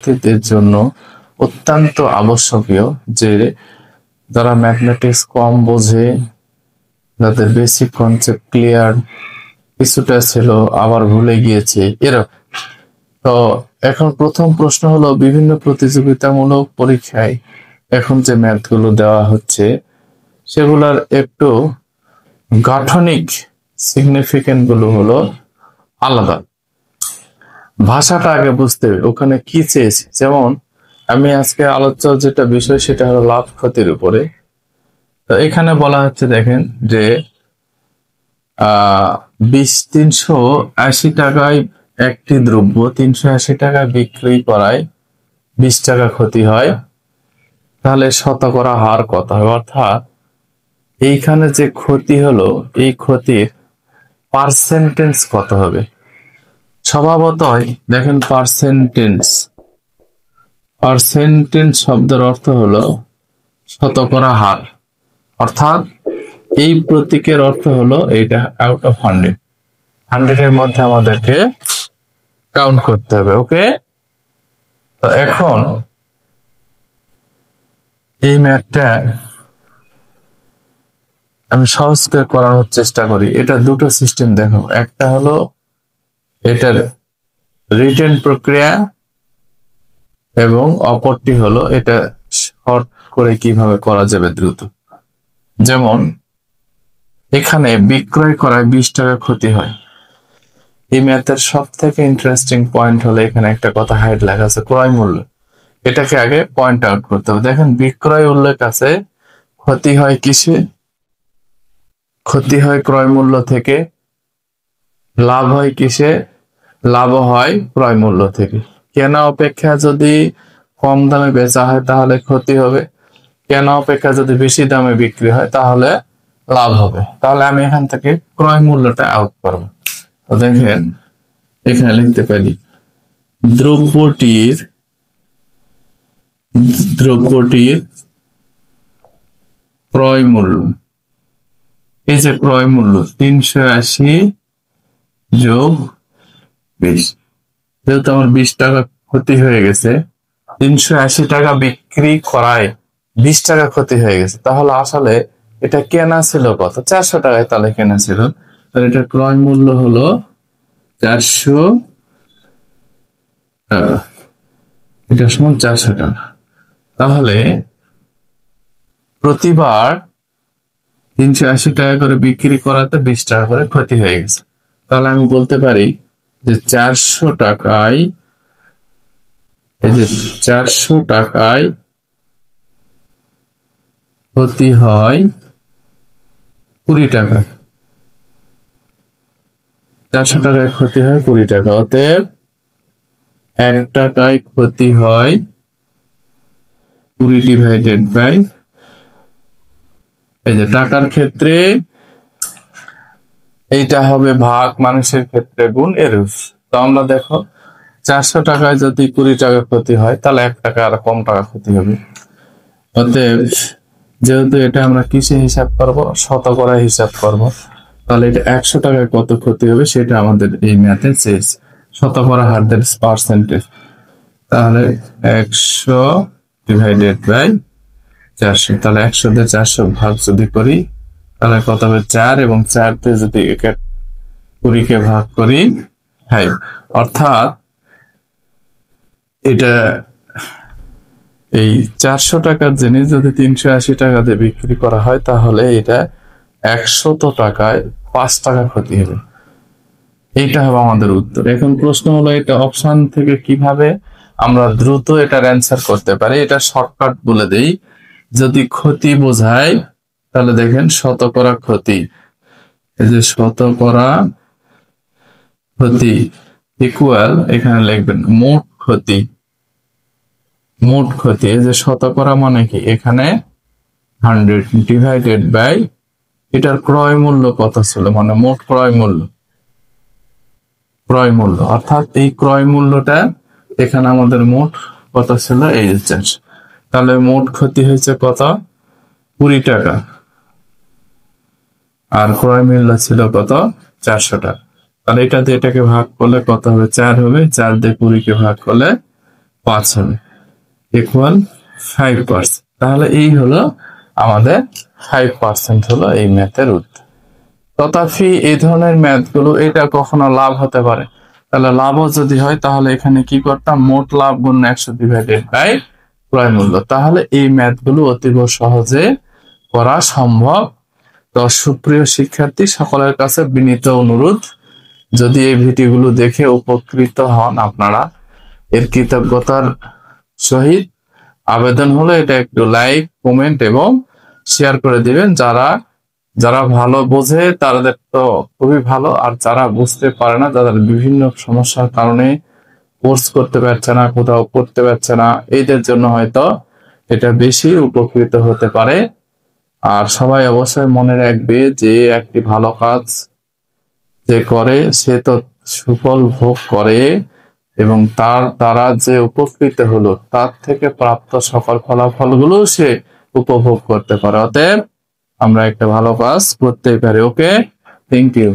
শিক্ষার্থীদের জন্য অত্যন্ত আবশ্যকীয় যে যারা ম্যাথমেটিক্স কম বোঝে, যাদের বেসিক কনসেপ্ট ক্লিয়ার কিছুটা ছিল আবার ভুলে গিয়েছে এরকম। তো এখন প্রথম প্রশ্ন হলো, বিভিন্ন প্রতিযোগিতামূলক পরীক্ষায় এখন যে ম্যাথগুলো দেওয়া হচ্ছে সেগুলোর একটু গাঠনিক সিগনিফিকেন্ট গুলো হলো আলাদা। ভাষাটা আগে বুঝতে হবে ওখানে কি চেয়েছে। যেমন আমি আজকে আলোচ্য যেটা বিষয় সেটা হলো লাভ ক্ষতির উপরে। তো এখানে বলা হচ্ছে, দেখেন যে 380 টাকায় একটি দ্রব্য 380 টাকায় বিক্রি করায় 20 টাকা ক্ষতি হয়, তাহলে শতকরা হার কত হবে? অর্থাৎ এইখানে যে ক্ষতি হলো এই ক্ষতির পার্সেন্টেজ কত হবে? স্বভাবতই দেখেন পার্সেন্টেজ শব্দের অর্থ হলো শতকরা হার, অর্থাৎ এই প্রতীকের অর্থ হলো এইটা আউট অফ 100 এর মধ্যে আমাদেরকে কাউন্ট করতে হবে। ওকে, তো এখন এই ম্যাথটা আমি সহজ করে করানোর চেষ্টা করি। এটা দুটো সিস্টেম দেখো, একটা হলো এটার রিটেন প্রক্রিয়া এবং অপরটি হলো এটা শর্ট করে কিভাবে করা যাবে দ্রুত। যেমন এখানে বিক্রয় করায় 20 টাকা ক্ষতি হয়। এই ম্যাথের সব থেকে ইন্টারেস্টিং পয়েন্ট হলো এখানে একটা কথা হাইড লেখা আছে, ক্রয় মূল্য। এটাকে আগে পয়েন্ট আউট করতে হবে। দেখেন বিক্রয় উল্লেখ আছে, ক্ষতি হয় কিসে? ক্ষতি হয় ক্রয় মূল্য থেকে। লাভ হয় কিসে? লাভ হয় ক্রয় মূল্য থেকে। কেনা অপেক্ষা যদি কম দামে বেচা হয় তাহলে ক্ষতি হবে, কেনা অপেক্ষা যদি বেশি দামে বিক্রি হয় তাহলে লাভ হবে। তাহলে আমি এখান থেকে ক্রয় মূল্যটা আউট করবো। তো দেখেন এখানে লিখতে পারি দ্রব্যটির ক্রয় মূল্য। এই যে ক্রয় মূল্য 380 যোগ 20, যেহেতু আমার 20 টাকা ক্ষতি হয়ে গেছে, 380 টাকা বিক্রি করায় 20 টাকা ক্ষতি হয়ে গেছে, তাহলে আসলে এটা কেনা ছিল কত? 400 টাকায় তাহলে কেনা ছিল, তাহলে এটা ক্রয় মূল্য হলো 400 টাকা। এটা সমান 400 টাকা। তাহলে প্রতিবার 380 টাকা করে বিক্রি করাতে 20 টাকা করে ক্ষতি হয়ে গেছে। তাহলে আমি বলতে পারি যে 400 টাকায়, এই যে 400 টাকায় ক্ষতি হয় 20 টাকা। 400 টাকায় ক্ষতি হয় 20 টাকা, অতএব 1 টাকায় ক্ষতি হয় 20 ডিভাইডেড বাই, এই যে টাকার ক্ষেত্রে এইটা হবে ভাগ, মানুষের ক্ষেত্রে গুণ, এর। তো আমরা দেখো 400 টাকায় যদি 20 টাকা ক্ষতি হয় তাহলে 1 টাকা আর কম টাকা ক্ষতি হবে। অতএব যেহেতু এটা আমরা কিসে হিসাব করব? শতকরা হিসাব করব। তাহলে এটা 100 টাকায় কত ক্ষতি হবে সেটা আমাদের এই ম্যাথে চেয়েছে, শতকরা হার, দ্যাট ইজ পার্সেন্টেজ। তাহলে 100 ডিভাইডেড বাই 400, তাহলে 100 দিয়ে 400 ভাগ যদি করি তাহলে কত হবে? 4, এবং 4 দিয়ে যদি 20 কে ভাগ করি 5। অর্থাৎ এটা এই 400 টাকার জিনিস যদি 380 টাকা দিয়ে বিক্রি করা হয় তাহলে এটা 100 টাকায় 5 টাকা ক্ষতি হবে। এইটা হবে আমাদের উত্তর। এখন প্রশ্ন হলো, এটা অপশন থেকে কিভাবে আমরা দ্রুত এটার অ্যান্সার করতে পারি? এটা শর্টকাট বলে দেই। যদি ক্ষতি বোঝায় তাহলে দেখেন শতকরা ক্ষতি, এই যে শতকরা ক্ষতি ইকুয়াল, এখানে লিখবেন মোট ক্ষতি। মোট ক্ষতি, এই যে শতকরা মানে কি? এখানে 100 ডিভাইডেড বাই এটার ক্রয় মূল্য কত ছিল, মানে মোট ক্রয় মূল্য। অর্থাৎ এই ক্রয় মূল্যটা এখানে আমাদের মোট কত ছিল? এই যে 400। তাহলে মোট ক্ষতি হয়েছে কত? 20 টাকা, আর ক্রয় মূল্য ছিল কত? 400 টাকা। তাহলে এটা দিয়ে এটাকে ভাগ করলে কত হবে? 4 হবে। 4 দিয়ে 20 কে ভাগ করলে 5 হবে ইকুয়াল 5%। তাহলে এই হলো আমাদের 5% হলো এই ম্যাথের উত্তর। তথাপি এই ধরনের ম্যাথগুলো এটা কখনো লাভ হতে পারে, তাহলে লাভও যদি হয় তাহলে এখানে কি করতাম, মোট লাভ গুণ 100 ডিভাইডেড বাই ক্রয় মূল্য। তাহলে এই ম্যাথগুলো অতীব সহজে করা সম্ভব। তো সুপ্রিয় শিক্ষার্থী সকলের কাছে বিনীত অনুরোধ, যদি এই ভিডিওগুলো দেখে উপকৃত হন আপনারা, এর কৃতজ্ঞতার সহিত আবেদন হলো এটা একটু লাইক, কমেন্ট এবং শেয়ার করে দিবেন। যারা ভালো বোঝে তাদের তো খুবই ভালো, আর যারা বুঝতে পারে না, যাদের বিভিন্ন সমস্যার কারণে কোর্স করতে পারছে না, কোথাও করতে পারছে না, এদের জন্য হয়তো এটা বেশি উপকৃত হতে পারে। আর সবাই অবশ্যই মনে রাখবে যে একটি ভালো কাজ যে করে সে তো সুফল ভোগ করে, এবং তার দ্বারা যে উপকৃত হলো তার থেকে প্রাপ্ত সকল ফলাফলগুলো সে উপভোগ করতে পারে। অতএব আমরা একটা ভালো কাজ করতেই পারি। ওকে, থ্যাংক ইউ।